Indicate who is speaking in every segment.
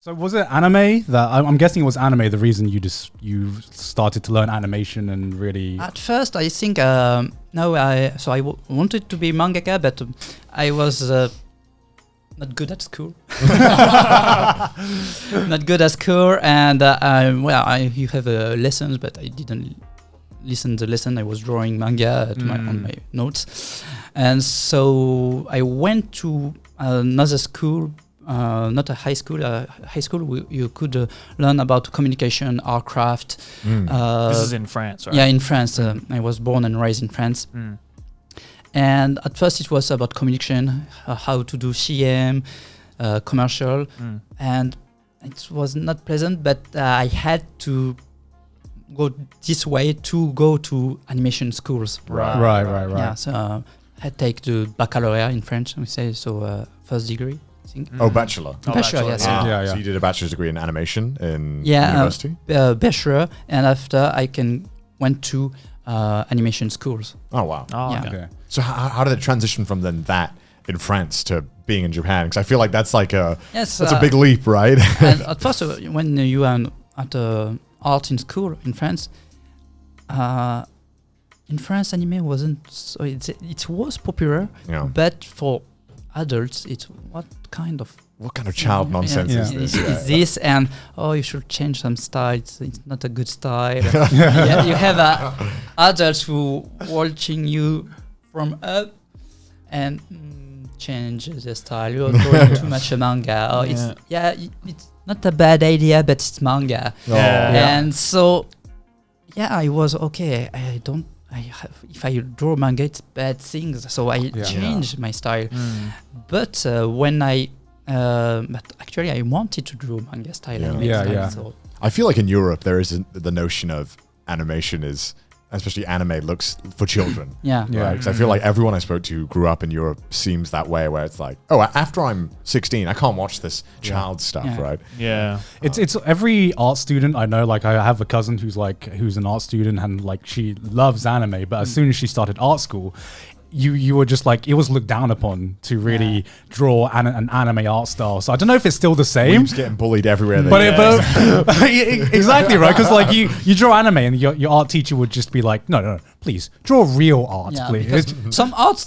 Speaker 1: So was it anime that I'm guessing it was anime the reason you started to learn animation and really
Speaker 2: At first, I think wanted to be mangaka, but I was not good at school. Not good at school, and you have lessons, but I didn't listen to the lesson. I was drawing manga on my notes, and so I went to another school. Not a high school. High school, you could learn about communication, art craft.
Speaker 3: This is in France, right?
Speaker 2: Yeah, in France. I was born and raised in France. And at first it was about communication, how to do CM, commercial. And it was not pleasant, but I had to go this way to go to animation schools.
Speaker 1: Right.
Speaker 2: Yeah, so I take the baccalaureate in French, we say, so first degree.
Speaker 4: Oh, bachelor.
Speaker 2: Bachelor, yes.
Speaker 1: Yeah.
Speaker 4: So you did a bachelor's degree in animation in university?
Speaker 2: Bachelor, and after I went to animation schools.
Speaker 4: Oh, wow.
Speaker 3: Oh,
Speaker 2: Yeah.
Speaker 3: okay.
Speaker 4: So how did it transition from then that in France to being in Japan? Because I feel like that's like that's a big leap, right?
Speaker 2: And at first, when you are at art in school in France, anime wasn't so it was popular, but for adults, what kind of
Speaker 4: child nonsense is this?
Speaker 2: Is this? And you should change some style. It's not a good style. You have adults who watching you from up and change the style. You're drawing too much manga. It's not a bad idea, but it's manga. And so I was okay. If I draw manga, it's bad things. So I changed my style. But when but actually I wanted to draw manga style. So
Speaker 4: I feel like in Europe there is the notion of animation is, especially anime, looks for children.
Speaker 2: Yeah.
Speaker 4: Right? Because I feel like everyone I spoke to who grew up in Europe seems that way, where it's like, after I'm 16, I can't watch this child stuff, right?
Speaker 3: Yeah.
Speaker 1: It's every art student I know. Like I have a cousin who's an art student and like she loves anime, but as soon as she started art school, you were just like, it was looked down upon to really draw an anime art style. So I don't know if it's still the same.
Speaker 4: Weebs getting bullied everywhere.
Speaker 1: But exactly right, because like you draw anime and your art teacher would just be like, no, please draw real art, please.
Speaker 2: Some art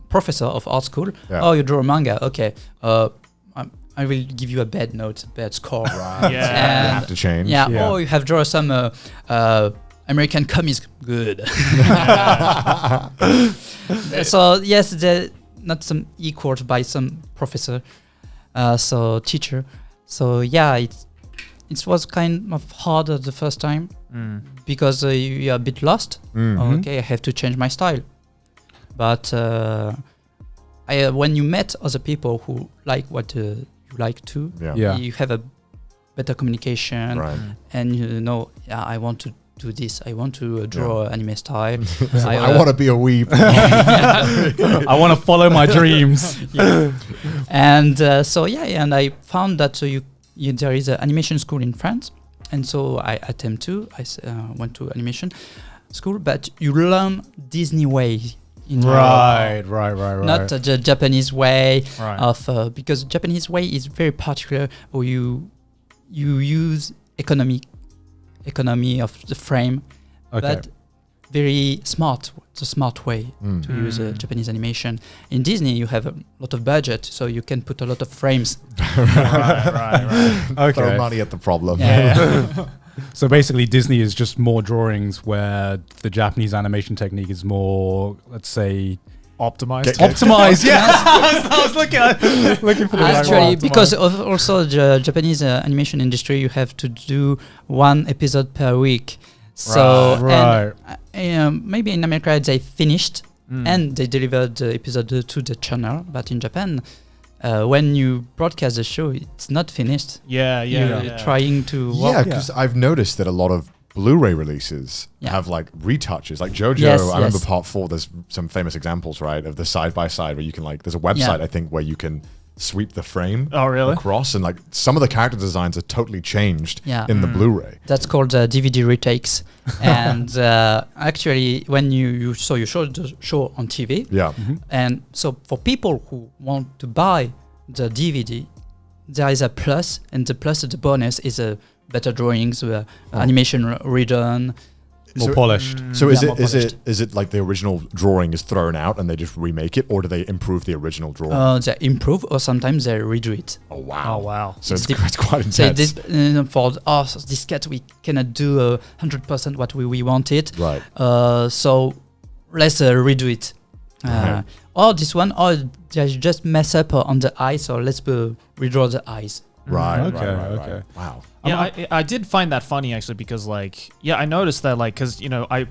Speaker 2: professor of art school, you draw manga, okay. I will give you a bad score.
Speaker 3: Right.
Speaker 4: You have to change.
Speaker 2: You have drawn some American comics, good. So yes, not some equals by some professor, so teacher. So it was kind of hard the first time because you're a bit lost. Okay, I have to change my style. But when you met other people who like what you like too, you have a better communication, and I want to do this. I want to draw anime style.
Speaker 4: I want to be a weeb.
Speaker 1: I want to follow my dreams.
Speaker 2: And and I found that there is an animation school in France, and so I attempt to. I went to animation school, but you learn Disney way.
Speaker 1: Right.
Speaker 2: Not the Japanese way of because Japanese way is very particular, or you use economy of the frame, but very smart. It's a smart way to use Japanese animation. In Disney, you have a lot of budget, so you can put a lot of frames.
Speaker 3: Right.
Speaker 4: Okay. Throw money at the problem.
Speaker 1: So basically, Disney is just more drawings, where the Japanese animation technique is more, let's say,
Speaker 3: optimized.
Speaker 1: I was looking for the
Speaker 2: actually, because also the Japanese animation industry, you have to do one episode per week. So and, maybe in America they finished and they delivered the episode to the channel, but in Japan, when you broadcast the show, it's not finished. You're trying to work.
Speaker 4: Yeah, because I've noticed that a lot of Blu-ray releases have like retouches, like JoJo. I remember part 4. There's some famous examples, right, of the side by side where you can there's a website I think where you can sweep the frame across, and like some of the character designs are totally changed in the Blu-ray.
Speaker 2: That's called DVD retakes. And actually, when you showed the show on TV, and so for people who want to buy the DVD, there is a plus, and the plus of the bonus is a better drawings, animation redone,
Speaker 1: more polished.
Speaker 4: So
Speaker 2: Yeah, more
Speaker 4: is it like the original drawing is thrown out and they just remake it, or do they improve the original drawing?
Speaker 2: they improve, or sometimes they redo it.
Speaker 4: Oh wow!
Speaker 3: Oh wow.
Speaker 4: So
Speaker 2: It's
Speaker 4: it's quite
Speaker 2: So
Speaker 4: intense.
Speaker 2: for this cat, we cannot do 100% what we wanted.
Speaker 4: Right.
Speaker 2: So let's redo it.
Speaker 4: Right.
Speaker 2: Or this one, or they just mess up on the eyes, so let's redraw the eyes.
Speaker 4: Right.
Speaker 1: Okay,
Speaker 4: Right.
Speaker 1: okay.
Speaker 4: Wow.
Speaker 3: Yeah, I did find that funny actually, because like, yeah, I noticed that like, because you know, I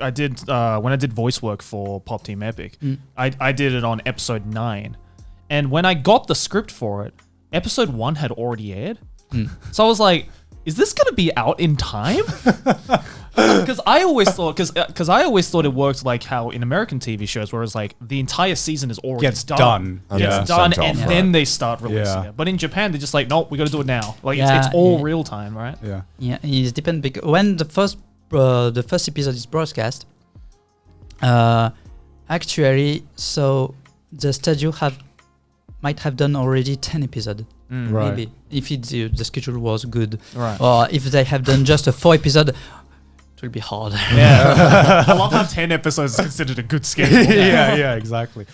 Speaker 3: did when I did voice work for Pop Team Epic, I did it on episode 9, and when I got the script for it, episode 1 had already aired, so I was like, is this gonna be out in time? Because I always thought, it worked like how in American TV shows, where it's like the entire season is already
Speaker 1: Gets done.
Speaker 4: And
Speaker 3: Gets
Speaker 4: then
Speaker 3: done,
Speaker 4: sent
Speaker 3: and
Speaker 4: off,
Speaker 3: then
Speaker 4: right.
Speaker 3: they start releasing
Speaker 1: Yeah.
Speaker 3: it. But in Japan, they're just like, nope, we got to do it now. Like
Speaker 2: Yeah,
Speaker 3: it's all
Speaker 2: yeah.
Speaker 3: real time, right?
Speaker 1: Yeah.
Speaker 2: Yeah, it depends, because when the first episode is broadcast, actually, so the studio might have done already 10 episodes.
Speaker 1: Right.
Speaker 2: Maybe if the schedule was good,
Speaker 3: Right.
Speaker 2: or if they have done just a 4 episode, it will be hard.
Speaker 3: Yeah. I love how 10 episodes is considered a good schedule.
Speaker 1: Yeah, exactly.